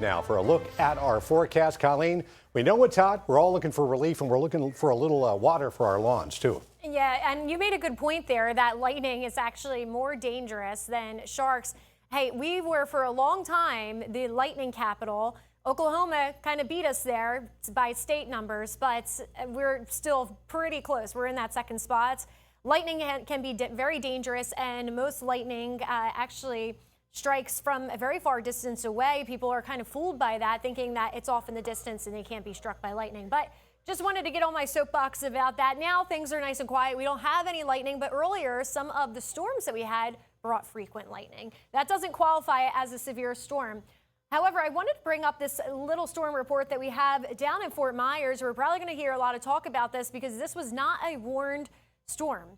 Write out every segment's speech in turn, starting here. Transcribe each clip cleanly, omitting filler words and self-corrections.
Now for a look at our forecast, Colleen, we know it's hot. We're all looking for relief, and we're looking for a little water for our lawns too. Yeah, and you made a good point there that lightning is actually more dangerous than sharks. Hey, we were for a long time the lightning capital. Oklahoma kind of beat us there by state numbers, but we're still pretty close. We're in that second spot. Lightning can be very dangerous, and most lightning actually strikes from a very far distance away. People are kind of fooled by that, thinking that it's off in the distance and they can't be struck by lightning. But just wanted to get on my soapbox about that. Now things are nice and quiet. We don't have any lightning, but earlier some of the storms that we had brought frequent lightning. That doesn't qualify as a severe storm. However, I wanted to bring up this little storm report that we have down in Fort Myers. We're probably going to hear a lot of talk about this because this was not a warned storm.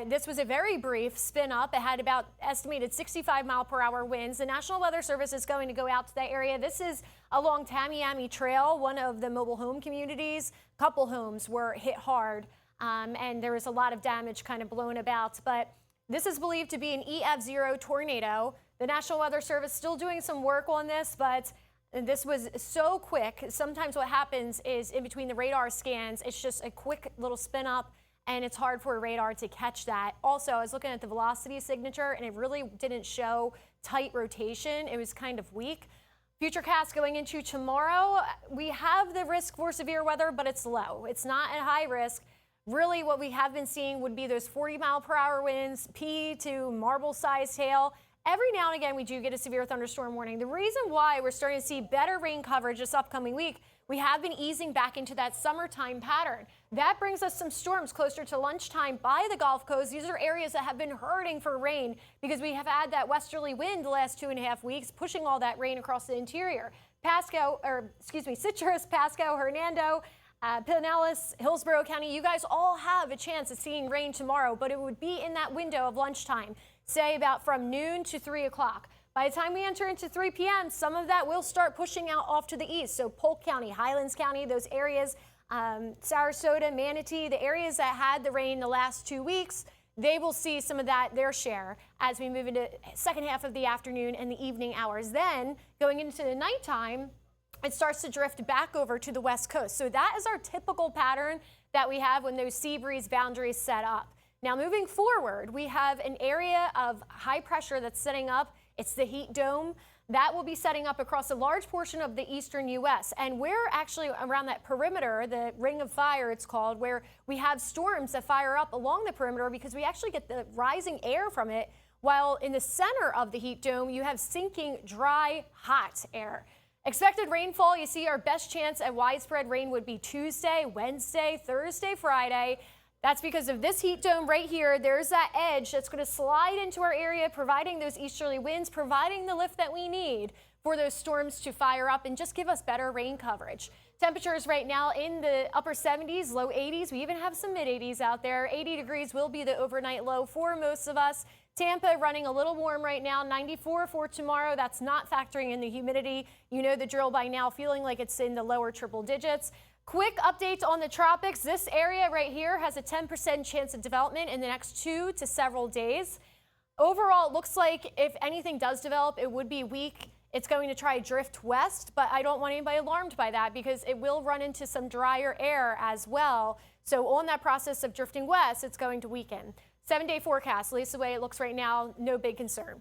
This was a very brief spin up. It had about estimated 65-mile-per-hour winds. The National Weather Service is going to go out to that area. This is along Tamiami Trail, one of the mobile home communities. A couple homes were hit hard, and there was a lot of damage kind of blown about. But this is believed to be an EF0 tornado. The National Weather Service still doing some work on this, but this was so quick. Sometimes what happens is in between the radar scans, it's just a quick little spin up, and it's hard for a radar to catch that. Also, I was looking at the velocity signature, and it really didn't show tight rotation. It was kind of weak. Futurecast going into tomorrow, we have the risk for severe weather, but it's low. It's not at high risk. Really, what we have been seeing would be those 40-mile-per-hour winds, P to marble-sized hail. Every now and again, we do get a severe thunderstorm warning. The reason why we're starting to see better rain coverage this upcoming week, we have been easing back into that summertime pattern. That brings us some storms closer to lunchtime by the Gulf Coast. These are areas that have been hurting for rain because we have had that westerly wind the last 2.5 weeks, pushing all that rain across the interior. Citrus, Pasco, Hernando, Pinellas, Hillsborough County, you guys all have a chance of seeing rain tomorrow, but it would be in that window of lunchtime, say about from noon to 3 o'clock. By the time we enter into 3 p.m., some of that will start pushing out off to the east. So Polk County, Highlands County, those areas, Sarasota, Manatee, the areas that had the rain the last 2 weeks, they will see some of that, their share, as we move into second half of the afternoon and the evening hours. Then going into the nighttime, it starts to drift back over to the west coast. So that is our typical pattern that we have when those sea breeze boundaries set up. Now moving forward, we have an area of high pressure that's setting up. It's the heat dome. That will be setting up across a large portion of the eastern U.S. And we're actually around that perimeter, the ring of fire it's called, where we have storms that fire up along the perimeter because we actually get the rising air from it, while in the center of the heat dome, you have sinking, dry, hot air. Expected rainfall, you see our best chance at widespread rain would be Tuesday, Wednesday, Thursday, Friday. That's because of this heat dome right here. There's that edge that's going to slide into our area, providing those easterly winds, providing the lift that we need for those storms to fire up and just give us better rain coverage. Temperatures right now in the upper 70s, low 80s. We even have some mid 80s out there. 80 degrees will be the overnight low for most of us. Tampa running a little warm right now, 94 for tomorrow. That's not factoring in the humidity. You know the drill by now, feeling like it's in the lower triple digits. Quick update on the tropics. This area right here has a 10% chance of development in the next 2 to several days. Overall, it looks like if anything does develop, it would be weak. It's going to try drift west, but I don't want anybody alarmed by that because it will run into some drier air as well. So on that process of drifting west, it's going to weaken. 7-day forecast, at least the way it looks right now, no big concern.